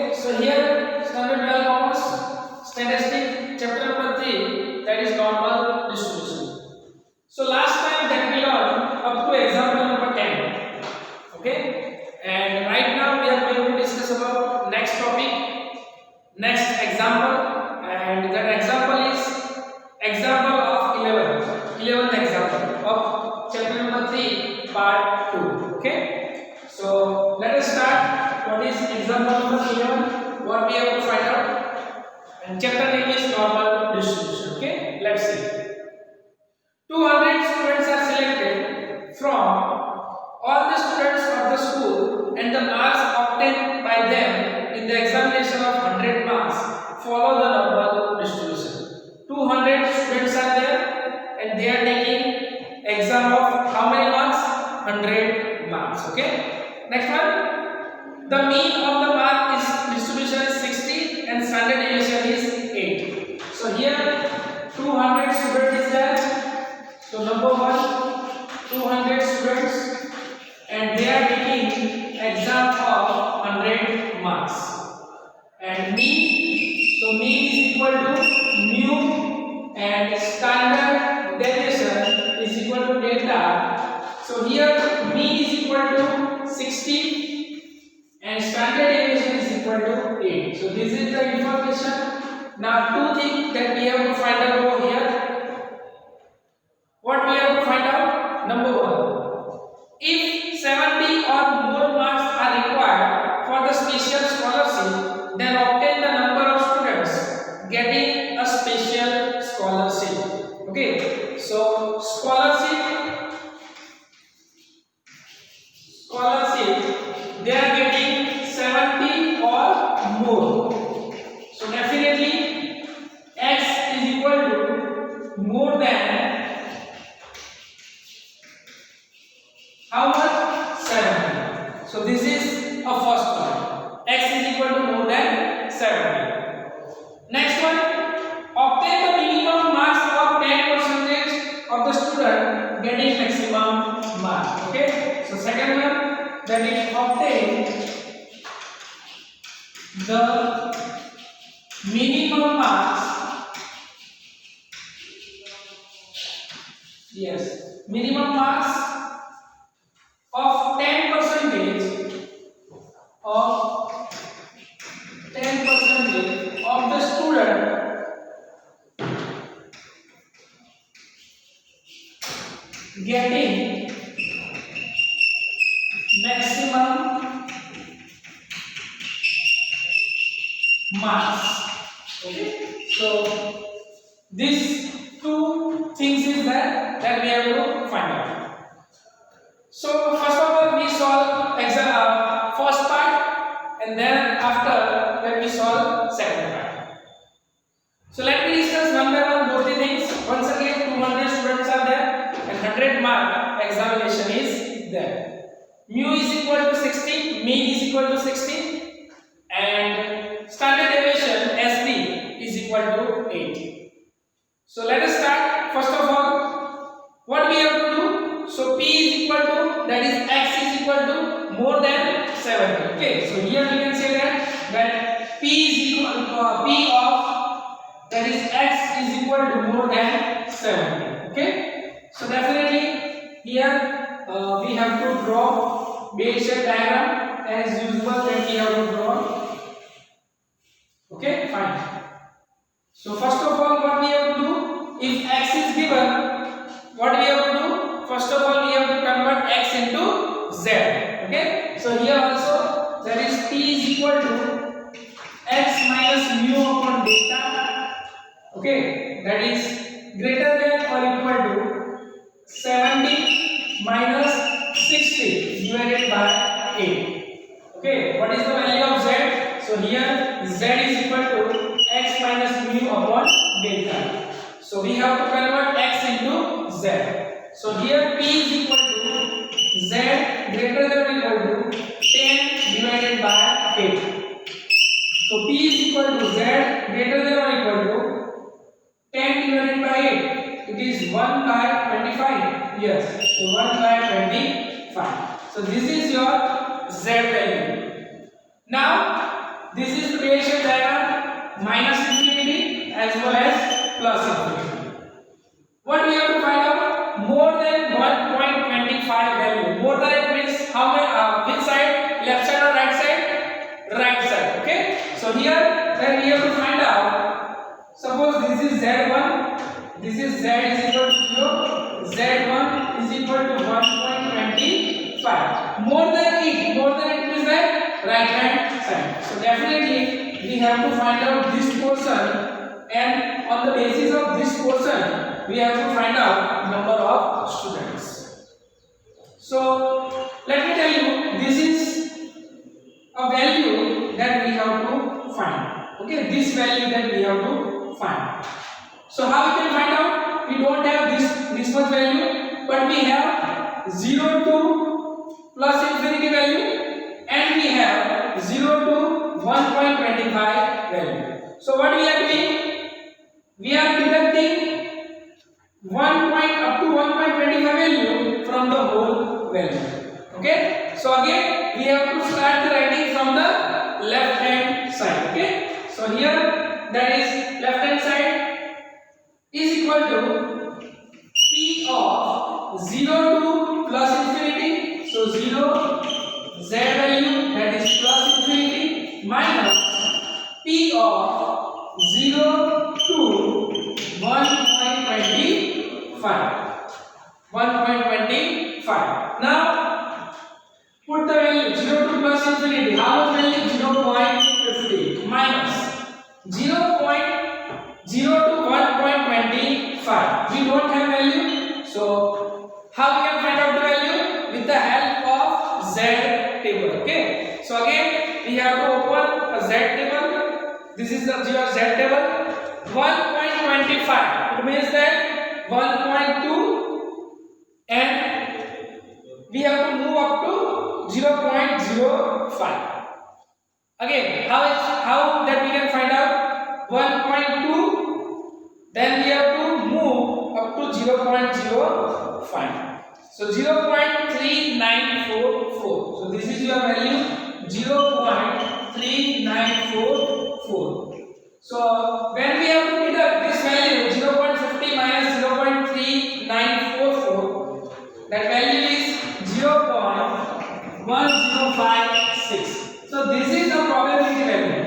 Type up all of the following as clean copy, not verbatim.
Okay, so here standard 12 commerce statistic chapter number 3, that is normal distribution. So last time that we learned up to example number 10. Okay, and right now we are going to discuss about next topic, next example, and that example is example of 11th example of chapter number 3 part 2. Okay, so let us start. What is example number 11? What we have to find out? And chapter name is normal distribution. Okay, let's see. 200 students are selected from all the students of the school, and the marks obtained by them in the examination of 100 marks follow the normal distribution. 200 students are there, and they are taking exam of how many marks? 100 marks. Okay. Next one. The mean of the mark is distribution is 60 and standard deviation is 8. So here 200 students is there. So number 1, 200 students, and they are taking exam of 100 marks. And mean, so mean is equal to mu, and standard deviation is equal to delta. So here mean is equal to 60 and standard deviation is equal to 8. So this is the information. Now two things that we have to find out over here. What we have to find out? Number 1. If 70 or more marks are required for the special scholarship, then obtain the number of students getting a special scholarship. Okay. So scholarship, they are getting 70 or more. So definitely x is equal to more than how much? 70. So this is a first one. X is equal to more than 70. Next one. Obtain the minimum marks of 10% of the student getting maximum mark. Okay. So second one. That is obtain the minimum marks, minimum marks of 10% of the student getting maximum marks. Okay, so these two things is that we have to find out. So first of all we solve exam first part, and then after that we solve second part. So let me discuss one by one both the things. Once again 200 students are there and 100 mark examination is there. Mu is equal to 60, mean is equal to 60, and standard deviation SD is equal to 8. So let us start. First of all, what we have to do? So P is equal to, that is x is equal to more than 70. Okay, so here we can say that P is equal to P of, that is x is equal to more than 70. Okay, so definitely here we have to draw Bell-shaped diagram as usual that we have to draw. Okay, fine. So first of all what we have to do, if x is given, what we have to do? First of all we have to convert x into z. Okay, so here also that is t is equal to x minus mu upon delta. Okay, that is greater than or equal to 70 minus 60 divided by 8. Okay, what is the value of z? So here z is equal to x minus mu upon delta. So we have to convert x into z. So here p is equal to z greater than or equal to 10 divided by 8. So p is equal to z greater than or equal to 10 divided by 8. It is 1 by 25. Yes, so 1 by 25. So this is your z value. Now this is relation diagram minus infinity as well as plus infinity. What we have to find out? More than 1.25 value. More than it means how many? Which side? Left side or right side? Right side. Okay. So here then we have to find out. Suppose this is Z1. This is Z is equal to 0. Z1 is equal to 1.25. More than it means that right hand side. So definitely we have to find out this portion, and on the basis of this portion we have to find out number of students. So let me tell you, this is a value that we have to find. Okay, this value that we have to find. So how we can find out? We don't have this much value, but we have 0 to plus infinity value, and we have 0 to 1.25 value. So what we are doing? We are deducting 1 point up to 1.25 value from the whole value. Okay. So again we have to start the writing from the left hand side. Okay. So here that is left hand side is equal to P of 0 to plus infinity. So 0 Z value, that is plus infinity, minus P of 0 to 1.25. 1.25. Now put the value 0 to plus infinity. How much value? 0.50 minus 0.0 to 1.25. We don't have value. So how we can find out the value? With the help of Z table. Okay. So again we have to open a Z table. This is the Z table. 1.25. It means that 1.2, and we have to move up to 0.05. Again, how that we can find out? 1.2, then we have to move up to 0.05. So 0.3944. So this is your value, 0.3944. So when we have to deduct this value 0.50 minus 0.3944, that value is 0.1056. So this is the probability value.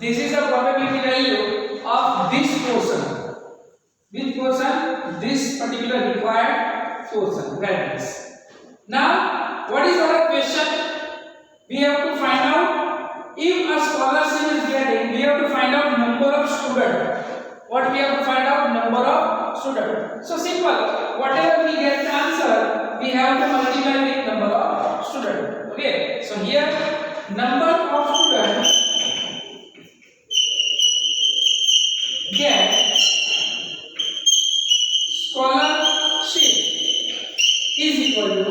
This is the probability value of this portion. Which portion? This particular required portion. Values. Now, what is our question? We have to find out. If a scholarship is getting, we have to find out number of students. What we have to find out? Number of students. So simple. Whatever we get the answer, we have to multiply with number of students. Okay. So here number of students get scholarship is equal to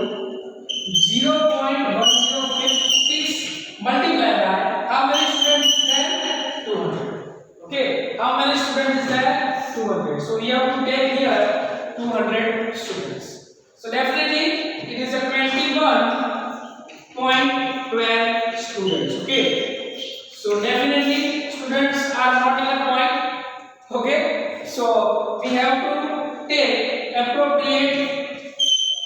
0.1056 multiplied by how many students is there? 200. Okay, how many students is there? 200. So we have to take here 200 students. So definitely it is a 21.12 students. Okay, so definitely students are not in a point. Okay, so we have to take appropriate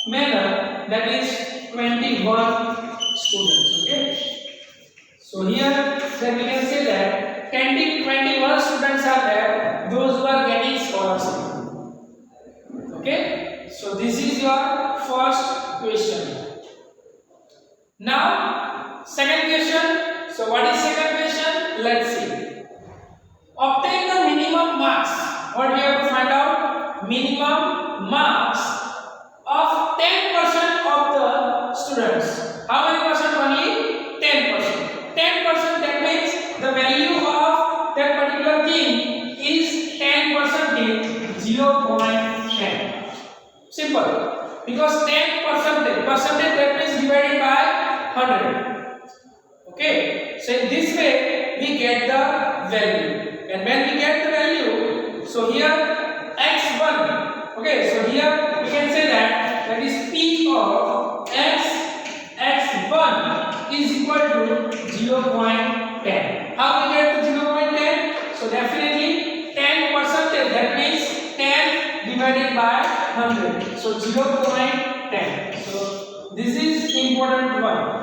manner, that is 21 students. Okay, so here then we can say that 21 students are there, those who are getting scholarship. Okay, so this is your first question. Now second question. So what is second question? Let's see. Obtain the minimum marks. What we have to find out? Minimum marks of 10% of the students. How many percent? Only 10%. 10%, that means the value of that particular thing is 10% in 0.10. Simple. Because 10% percentage, that means divided by 100. Okay. So in this way we get the value. And when we get the value, so here x1. Okay. So here we can say that is P of x1 is equal to 0.10. 0.10. How we get the 0.10? So definitely 10 percentage, that means 10 divided by 100. So 0.10. So this is important one.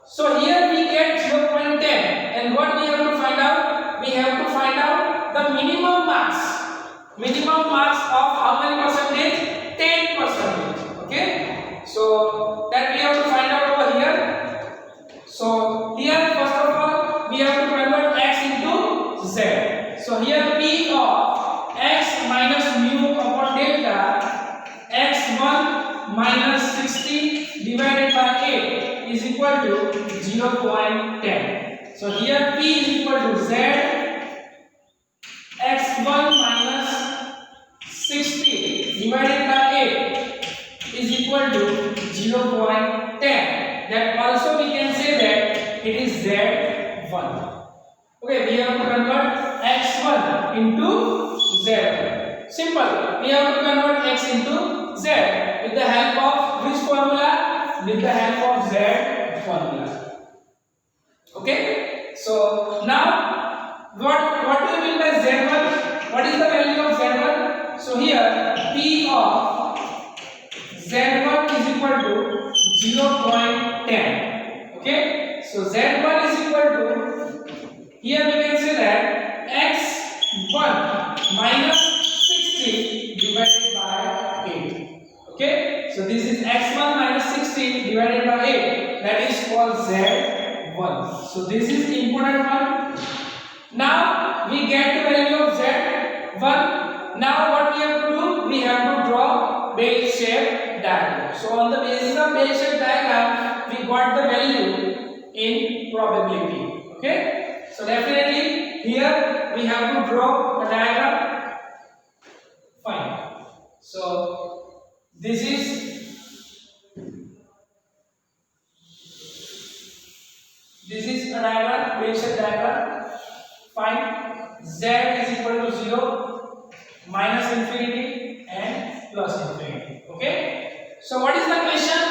So here we get 0.10, and what we have to find out? We have to find out the minimum marks. Minimum marks of how many percentage? 10 percentage. Okay. So that we have to find out over here. So here first of all we have to convert x into z. So here p of x minus mu upon delta x1 minus 60 divided by 8 is equal to 0.10. So here p is equal to z x1 minus 60 divided by 8 is equal to 0.10. That also we can say that it is z1. Okay, we have to convert x1 into z1. Simple. We have to convert x into z with the help of which formula? With the help of z formula. Okay. So now what do we mean by z1? What is the value of z1? So here p of z1 is equal to 0.10. Okay. So z1 is equal to, here we can say that x1 minus 60 divided by 8. Okay. So this is x1 minus 60 divided by 8. That is called z1. So this is the important one. Now we get the value of z1. Now what we have to do? We have to draw bell-shaped diagram. So on the basis of bell-shaped diagram, we got the value in probability. Okay. So definitely here we have to draw a diagram. Fine. So this is a diagram, bell-shaped diagram. Fine. Z is equal to 0, minus infinity and plus infinity. Okay. So what is the question?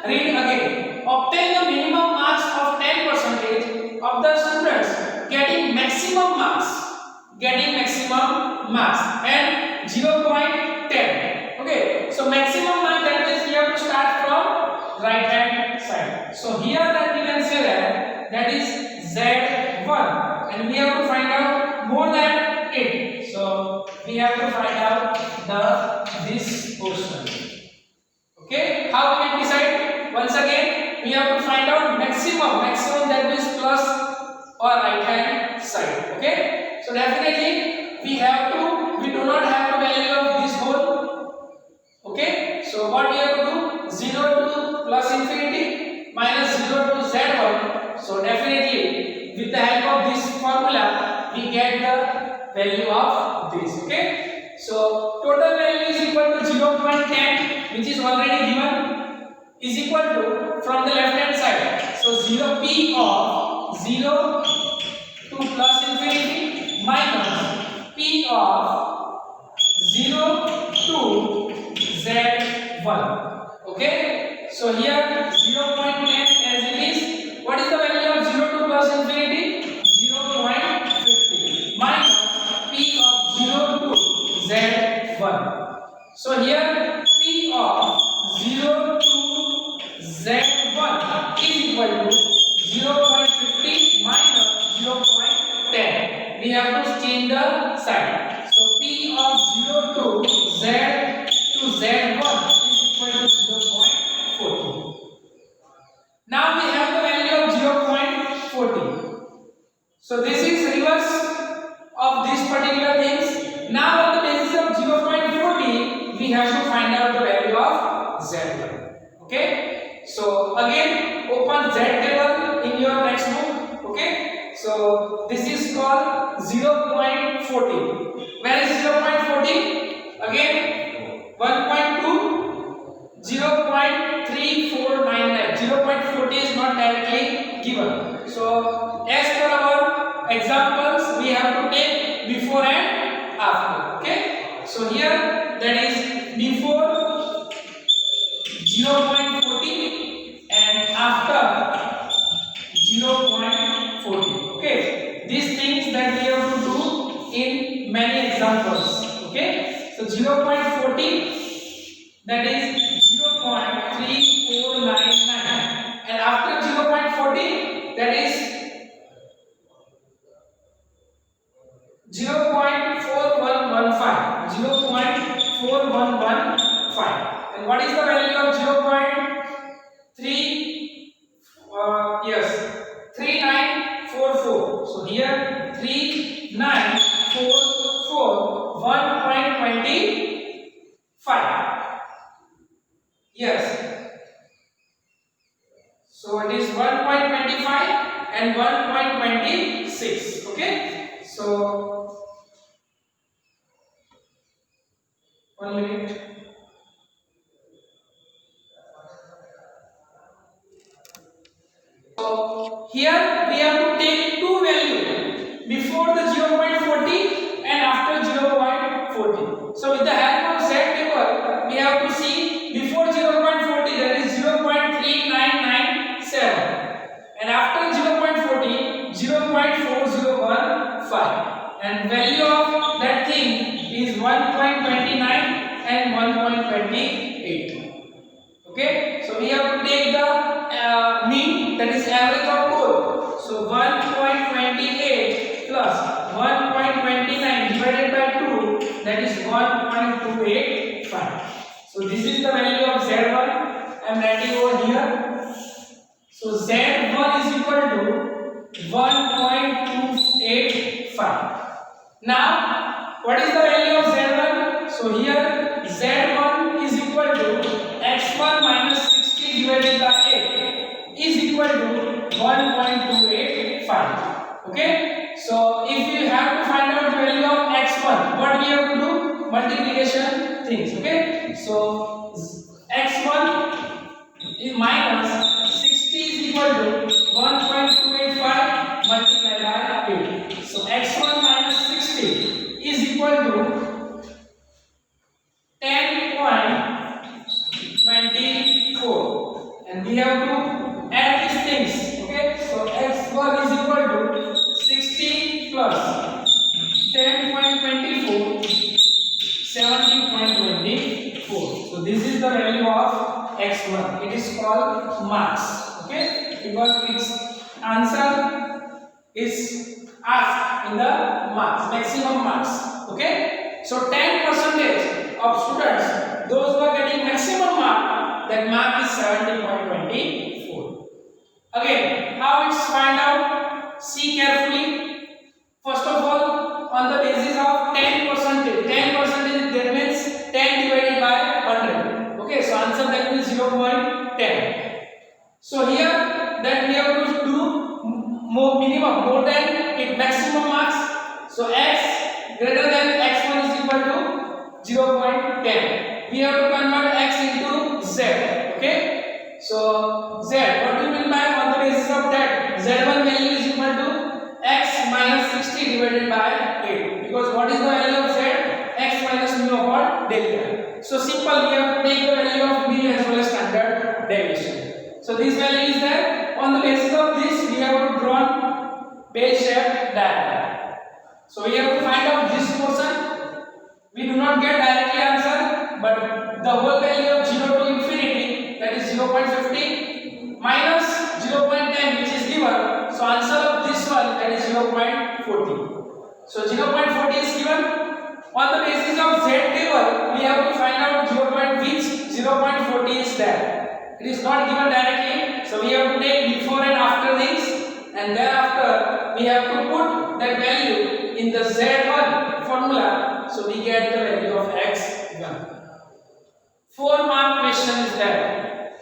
Read again. Obtain the minimum marks of 10% of the students getting maximum marks. And 0.10. Okay. So maximum mark, that means we have to start from right hand side. So here that we can say that is z1. And we have to find out more than 8. So we have to find out this portion. Okay, how we can decide? Once again, we have to find out maximum, that means plus or right hand side. Okay, so definitely we do not have the value of this whole. Okay, so what we have to do? 0 to plus infinity minus 0 to z1. So definitely with the help of this formula we get the value of this. Okay, so total value is equal to 0.10, which is already given, is equal to, from the left hand side, so 0 p of 0 to plus infinity minus p of 0 to z1. Okay, so here 0.10 as it is. What is the value of 0 to plus infinity? 0.50 minus p of 0 to z1. So here p of 0 to z1 is equal to 0.50 minus 0.10. We have to change the sign. So p of 0 to z1 is equal to 0.40. Now we have the value of 0.40. So this is reverse of these particular things. Now on the basis of 0.40, we have to find out the value of z1. Okay. So again, open z table in your textbook. Okay. So this is called 0.40. Where is 0.40? Again, 1.2. 0.3499. 0.40 is not directly given. So as per our examples, we have to take before and after. Okay. So here that is before 0.40 and after 0.40. Okay, these things that we have to do in many examples. Okay, so 0.40, that is 0.3499, and after 0.40, that is 0.4115. 0.4115. And what is the value of 0.3? Yes, 3944. So here 3944, 1.25. Yes. So it is 1.25 and 1.26. Okay. So 1 minute. So here we have to take two values before the 0.40 and after 0.40. So with the help of Z table, we have to see before 0.40, that is 0.3997, and after 0.40, 0.4015, and value of that thing is 1.29 and 1.28. Okay, so we have to take the mean, that is average of both. So 1.28 plus 1.29 divided by 2, that is 1.285. So this is the value of Z1. I am writing over here. So Z1 is equal to 1.285. Now what is the value of Z1? So here Z1 is equal to x1 minus 60 divided by 8 is equal to 1.285. Okay, so if we have to find out the value of x1, what we have to do? Multiplication things. Okay, so x1 is minus 60 is equal to 1.285 multiplied by 8. So x1 minus 60 is equal to 10.24, and we have to add these things. Okay, so x1 is equal to 60 plus 10.24, 70.24. So this is the value of x1. It is called marks. Okay, because its answer is asked in the marks, maximum marks. Okay, so 10% of students, those who are getting maximum mark, that mark is 70.24. Again, how it's find out? See carefully. First of all, on the basis of 10%, 10% that means 10 divided by 100. Okay, so answer that means 0.10. So here that we have to do minimum, more than it maximum marks. So x greater than x1 is equal to 0.10. We have to convert x into z. Okay, so z, what do you mean by on the basis of that? Z1 value is equal to x minus 60 divided by 8, because what is the value of z? X minus mu upon delta. So simple, we have to take the value of mean as well as standard deviation. So this value is there. On the basis of this, we have to draw bell-shaped diagram. So we have to find out this portion. We do not get directly answer, but the whole value of 0 to infinity, that is 0.50 minus 0.10, which is given. So answer of this one, that is 0.40. So 0.40 is given. On the basis of Z table, we have to find out 0.40 is there. It is not given directly, so we have to take before and after things, and thereafter we have to put that value in the Z1 formula, so we get the value of x1. 4-mark question is there.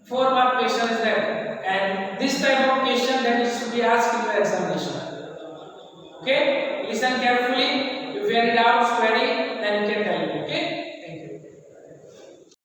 4-mark question is there, and this type of question that is to be asked in the examination. Okay, listen carefully. If you have any doubts, query